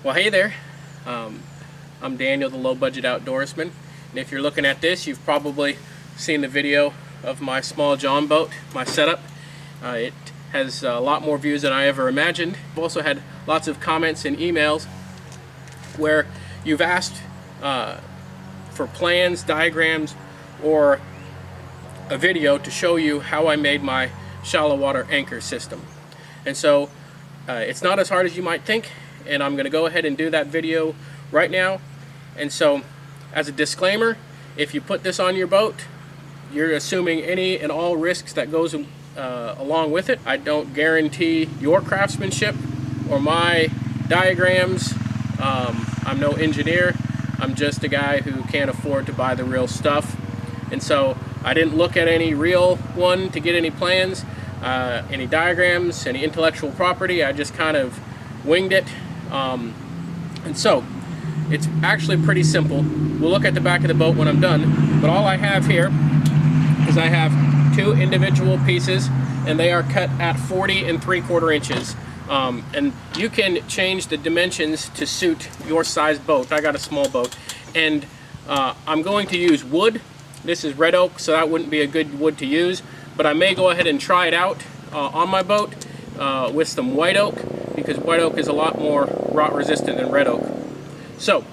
Well, hey there. I'm Daniel, the Low Budget Outdoorsman, and if you're looking at this, you've probably seen the video of my small John boat, my setup. It has a lot more views than I ever imagined. I've also had lots of comments and emails where you've asked for plans, diagrams, or a video to show you how I made my shallow water anchor system. And so it's not as hard as you might think, and I'm going to go ahead and do that video right now. And so, as a disclaimer, if you put this on your boat, you're assuming any and all risks that goes along with it. I don't guarantee your craftsmanship or my diagrams. I'm no engineer. I'm just a guy who can't afford to buy the real stuff. And so I didn't look at any real one to get any plans, any diagrams, any intellectual property. I just kind of winged it. And so it's actually pretty simple. We'll look at the back of the boat when I'm done, but all I have here is I have two individual pieces, and they are cut at 40 3/4 inches. And you can change the dimensions to suit your size boat. I got a small boat, and I'm going to use wood. This is red oak, so that wouldn't be a good wood to use, but I may go ahead and try it out on my boat with some white oak, because white oak is a lot more rot resistant than red oak. So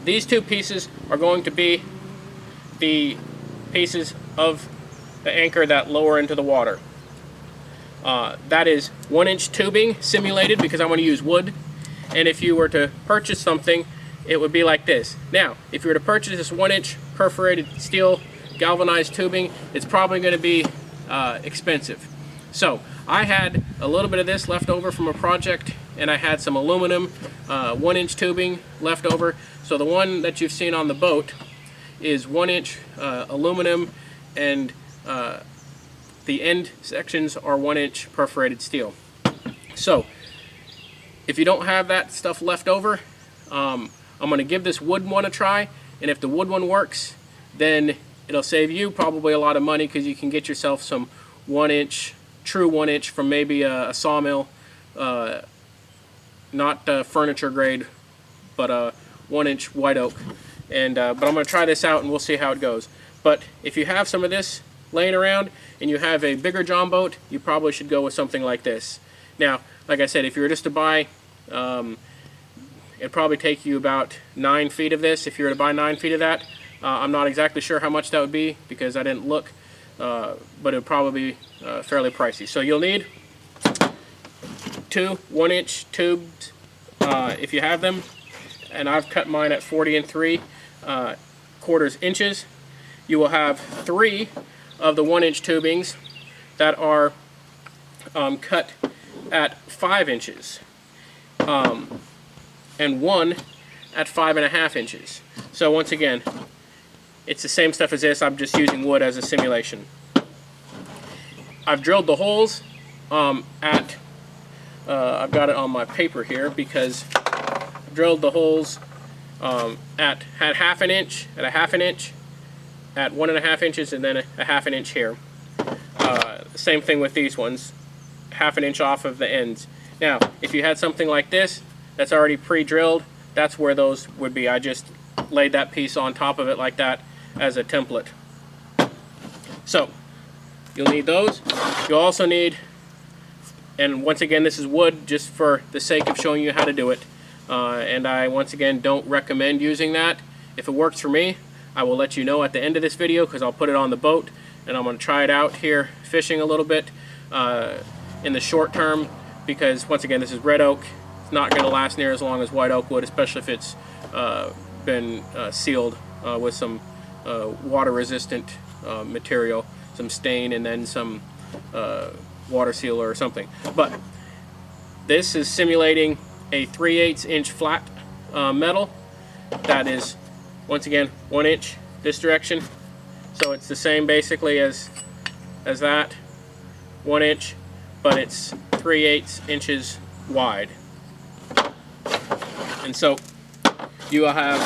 these two pieces are going to be the pieces of the anchor that lower into the water. That is 1-inch tubing simulated, because I want to use wood. And if you were to purchase something, it would be like this. Now, if you were to purchase this 1-inch perforated steel galvanized tubing, it's probably going to be expensive. So I had a little bit of this left over from a project, and I had some aluminum 1-inch tubing left over. So the one that you've seen on the boat is 1-inch aluminum, and the end sections are 1-inch perforated steel. So if you don't have that stuff left over, I'm going to give this wood one a try, and if the wood one works, then it'll save you probably a lot of money, because you can get yourself some 1-inch, true 1-inch from maybe a sawmill, not furniture grade, but 1-inch white oak. And but I'm going to try this out, and we'll see how it goes. But if you have some of this laying around and you have a bigger John boat, you probably should go with something like this. Now, like I said, if you were just to buy, it'd probably take you about 9 feet of this. If you were to buy 9 feet of that, I'm not exactly sure how much that would be, because I didn't look, but it would probably be fairly pricey. So you'll need two 1-inch tubes if you have them, and I've cut mine at 40 3/4 inches. You will have 3 of the 1-inch tubings that are cut at 5 inches, and 1 at 5.5 inches. So once again, it's the same stuff as this. I'm just using wood as a simulation. I've drilled the holes I've got it on my paper here, because I've drilled the holes at 1/2 inch, at 1/2 inch, at 1.5 inches, and then a 1/2 inch here. Same thing with these ones, 1/2 inch off of the ends. Now, if you had something like this that's already pre-drilled, that's where those would be. I just laid that piece on top of it like that as a template. So you'll need those. You'll also need, and once again, this is wood just for the sake of showing you how to do it. And I, once again, don't recommend using that. If it works for me, I will let you know at the end of this video, because I'll put it on the boat, and I'm going to try it out here fishing a little bit in the short term, because once again, this is red oak. It's not going to last near as long as white oak would, especially if it's been sealed with some water resistant material, some stain, and then some water sealer or something. But this is simulating a 3/8 inch flat metal that is, once again, 1 inch this direction. So it's the same basically as that, 1 inch, but it's 3/8 inches wide. And so you will have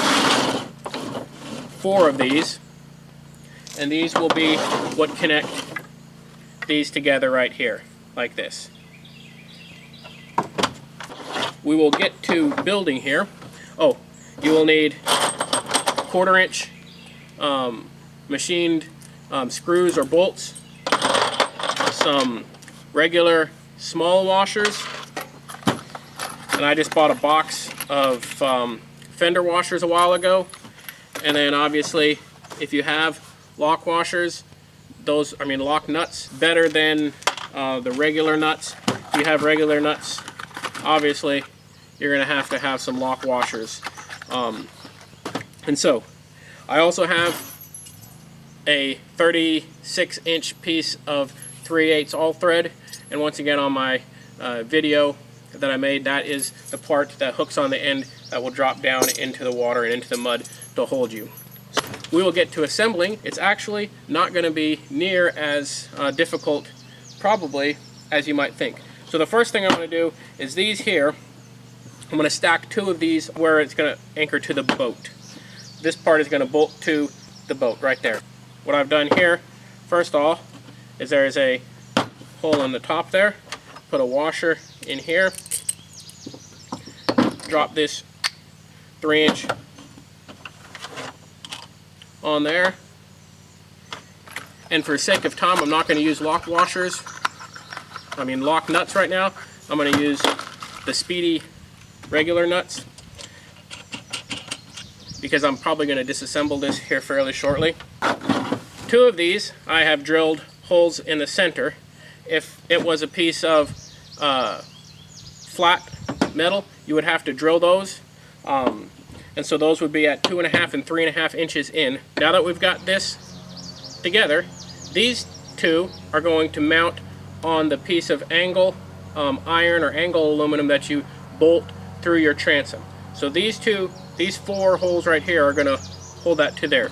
4 of these, and these will be what connect these together right here, like this. we will get to building here. Oh, you will need 1/4 inch machined screws or bolts, some regular small washers, and I just bought a box of fender washers a while ago. And then obviously, if you have lock washers, lock nuts, better than the regular nuts. If you have regular nuts, obviously you're going to have some lock washers. And so I also have a 36-inch piece of 3/8 all thread, and once again on my video that I made, that is the part that hooks on the end that will drop down into the water and into the mud to hold you. We will get to assembling. It's actually not going to be near as difficult probably as you might think. So the first thing I'm going to do is these here. I'm going to stack 2 of these where it's going to anchor to the boat. This part is going to bolt to the boat right there. What I've done here, first off, is there is a hole in the top there. Put a washer in here. Drop this 3-inch on there. And for sake of time, I'm not going to use lock nuts right now. I'm going to use the Speedy regular nuts, because I'm probably going to disassemble this here fairly shortly. 2 of these I have drilled holes in the center. If it was a piece of flat metal, you would have to drill those, and so those would be at 2.5 and 3.5 inches in. Now that we've got this together, these 2 are going to mount on the piece of angle iron or angle aluminum that you bolt through your transom. So these 4 holes right here are going to hold that to there.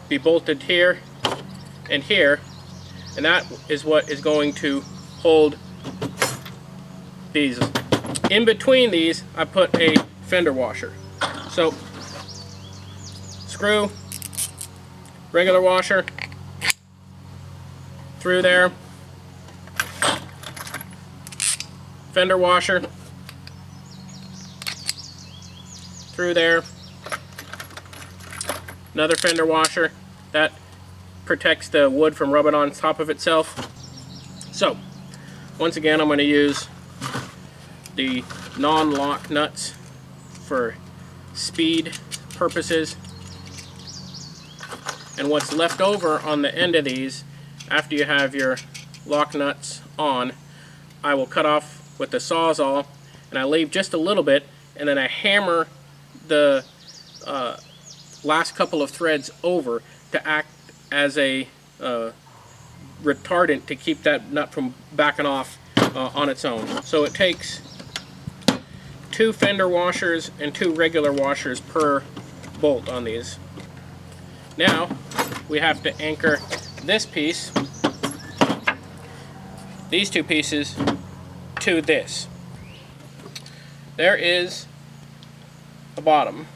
Be bolted here and here, and that is what is going to hold these. In between these, I put a fender washer. So screw, regular washer through there, fender washer through there, another fender washer that protects the wood from rubbing on top of itself. So once again, I'm going to use the non-lock nuts for speed purposes, and what's left over on the end of these, after you have your lock nuts on, I will cut off with the Sawzall, and I leave just a little bit, and then I hammer the last couple of threads over to act as a retardant to keep that nut from backing off on its own. So it takes 2 fender washers and 2 regular washers per bolt on these. Now we have to anchor this piece, these 2 pieces, to this. There is a bottom.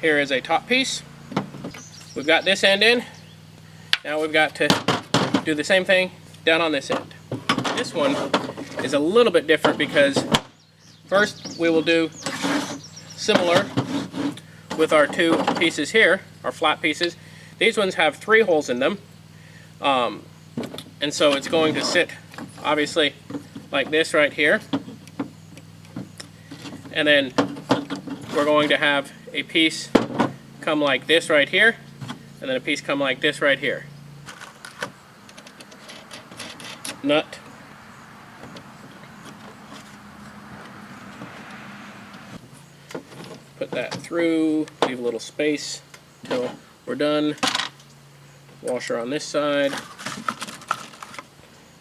Here is a top piece. We've got this end in. Now we've got to do the same thing down on this end. This one is a little bit different because first we will do similar with our 2 pieces here, our flat pieces. These ones have 3 holes in them, and so it's going to sit obviously like this right here, and then we're going to have a piece come like this right here, and then a piece come like this right here. Nut. Put that through, leave a little space till we're done. Washer on this side.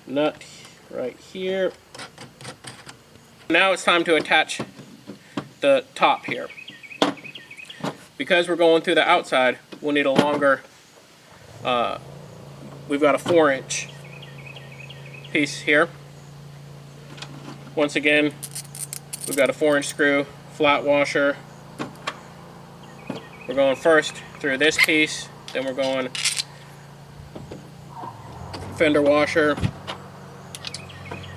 Nut right here. Now it's time to attach the top here. Because we're going through the outside, we'll need a longer, we've got a 4-inch piece here. Once again, we've got a 4-inch screw, flat washer. We're going first through this piece, then we're going fender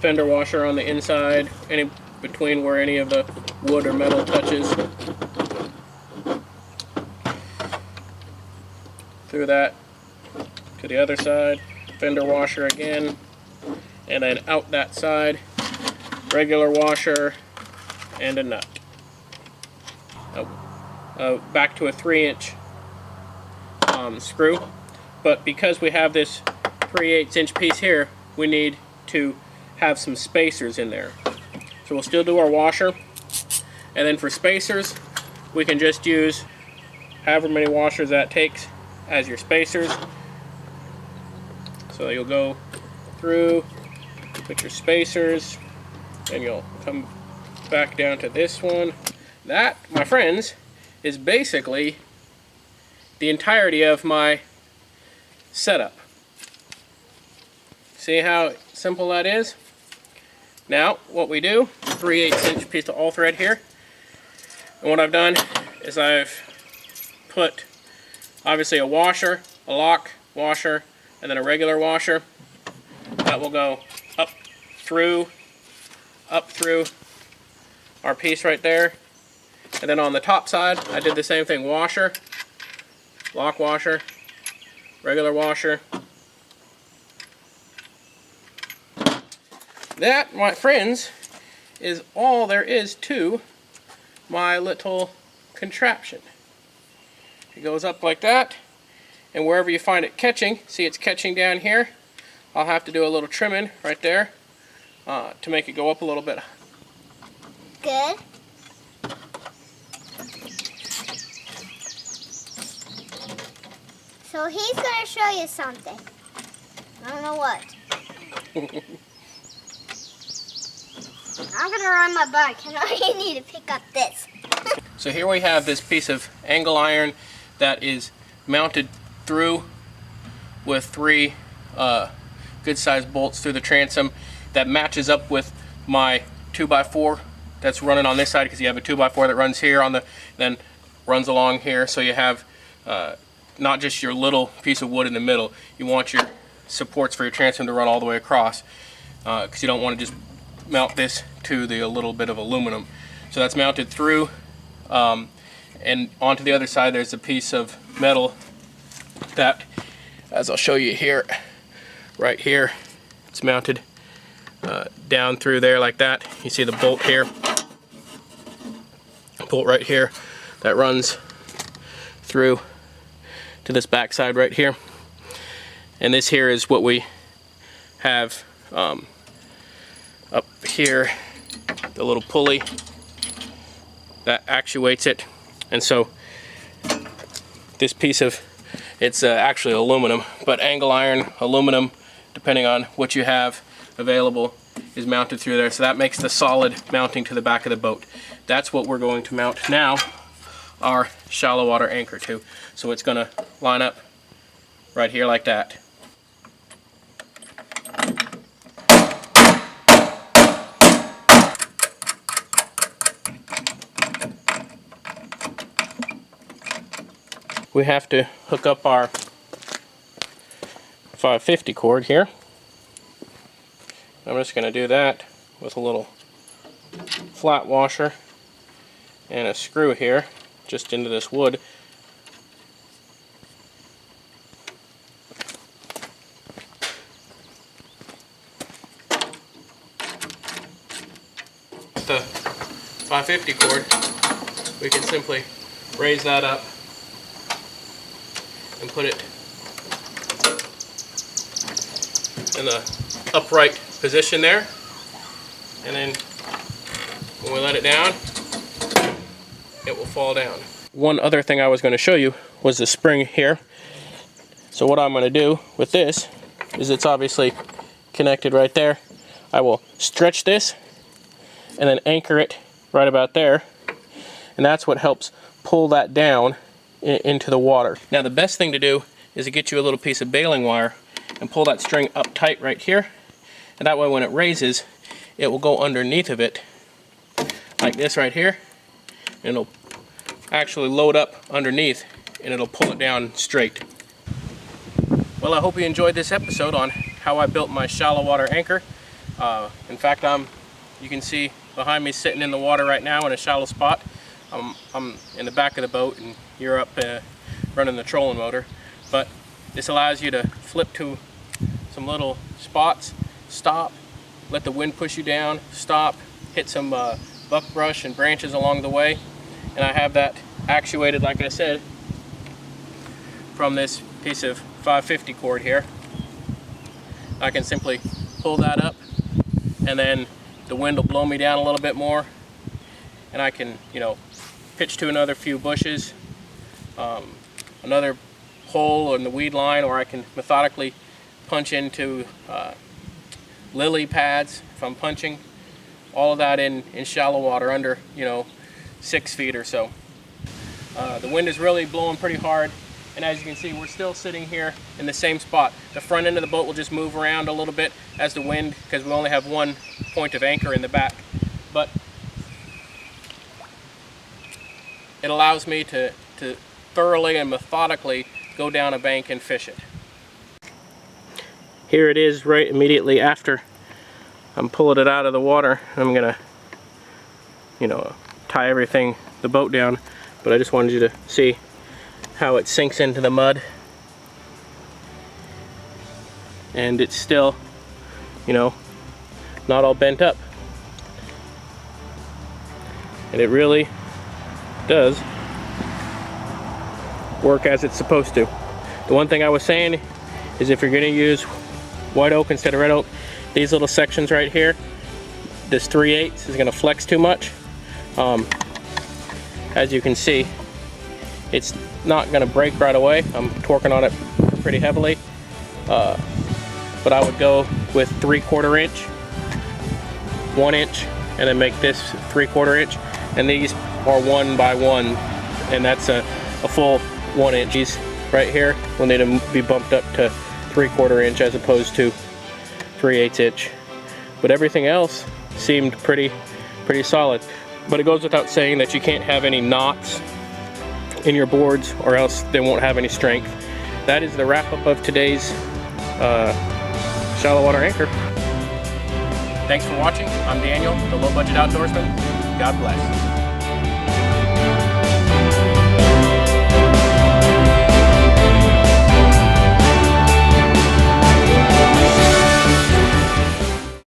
fender washer on the inside, any between where any of the wood or metal touches. Through that to the other side, fender washer again, and then out that side, regular washer and a nut. Back to a 3-inch screw, but because we have this 3/8-inch piece here, we need to have some spacers in there. So we'll still do our washer, and then for spacers we can just use however many washers that takes as your spacers. So you'll go through, put your spacers, and you'll come back down to this one. That, my friends, is basically the entirety of my setup. See how simple that is? Now what we do, 3/8-inch piece of all thread here, and what I've done is I've put obviously a washer, a lock washer, and then a regular washer that will go up through our piece right there. And then on the top side I did the same thing, washer, lock washer, regular washer. That, my friends, is all there is to my little contraption. It goes up like that, and wherever you find it catching, see it's catching down here, I'll have to do a little trimming right there to make it go up a little bit. Good. So he's going to show you something. I don't know what. I'm going to ride my bike, and I need to pick up this. So here we have this piece of angle iron that is mounted through with 3 good sized bolts through the transom that matches up with my 2x4 that's running on this side, because you have a 2x4 that runs here on the, then runs along here, so you have not just your little piece of wood in the middle, you want your supports for your transom to run all the way across, because you don't want to just mount this to the little bit of aluminum. So that's mounted through, and onto the other side there's a piece of metal that, as I'll show you here, right here, it's mounted down through there like that. You see the bolt here, bolt right here that runs through to this back side right here. And this here is what we have up here, the little pulley that actuates it. And so this piece of, it's actually aluminum, but angle iron, aluminum, depending on what you have available, is mounted through there. So that makes the solid mounting to the back of the boat. That's what we're going to mount now our shallow water anchor to. So it's going to line up right here like that. We have to hook up our 550 cord here. I'm just going to do that with a little flat washer and a screw here just into this wood. With the 550 cord, we can simply raise that up and put it in the upright position there, and then when we let it down, it will fall down. One other thing I was going to show you was the spring here. So what I'm going to do with this is, it's obviously connected right there. I will stretch this and then anchor it right about there, and that's what helps pull that down into the water. Now the best thing to do is to get you a little piece of baling wire and pull that string up tight right here, and that way when it raises, it will go underneath of it like this right here, and it'll actually load up underneath and it'll pull it down straight. Well, I hope you enjoyed this episode on how I built my shallow water anchor. In fact, you can see behind me sitting in the water right now in a shallow spot. I'm in the back of the boat and you're up running the trolling motor. But this allows you to flip to some little spots, stop, let the wind push you down, stop, hit some buckbrush and branches along the way. And I have that actuated, like I said, from this piece of 550 cord here. I can simply pull that up and then the wind will blow me down a little bit more and I can, you know, pitch to another few bushes, another hole in the weed line, or I can methodically punch into lily pads if I'm punching. All of that in shallow water under, you know, 6 feet or so. The wind is really blowing pretty hard, and as you can see, we're still sitting here in the same spot. The front end of the boat will just move around a little bit as the wind, because we only have one point of anchor in the back. But it allows me to thoroughly and methodically go down a bank and fish it. Here it is right immediately after I'm pulling it out of the water. I'm gonna, you know, tie everything, the boat down, but I just wanted you to see how it sinks into the mud. And it's still, you know, not all bent up. And it really does work as it's supposed to. The one thing I was saying is if you're going to use white oak instead of red oak, these little sections right here, this 3/8 is going to flex too much. As you can see, it's not going to break right away. I'm torquing on it pretty heavily, but I would go with 3/4 inch, 1 inch, and then make this 3/4 inch, and these are 1 by 1, and that's a full 1 inch. These right here will need to be bumped up to 3/4 inch as opposed to 3/8 inch. But everything else seemed pretty solid. But it goes without saying that you can't have any knots in your boards or else they won't have any strength. That is the wrap up of today's shallow water anchor. Thanks for watching. I'm Daniel, the Low Budget Outdoorsman. God bless.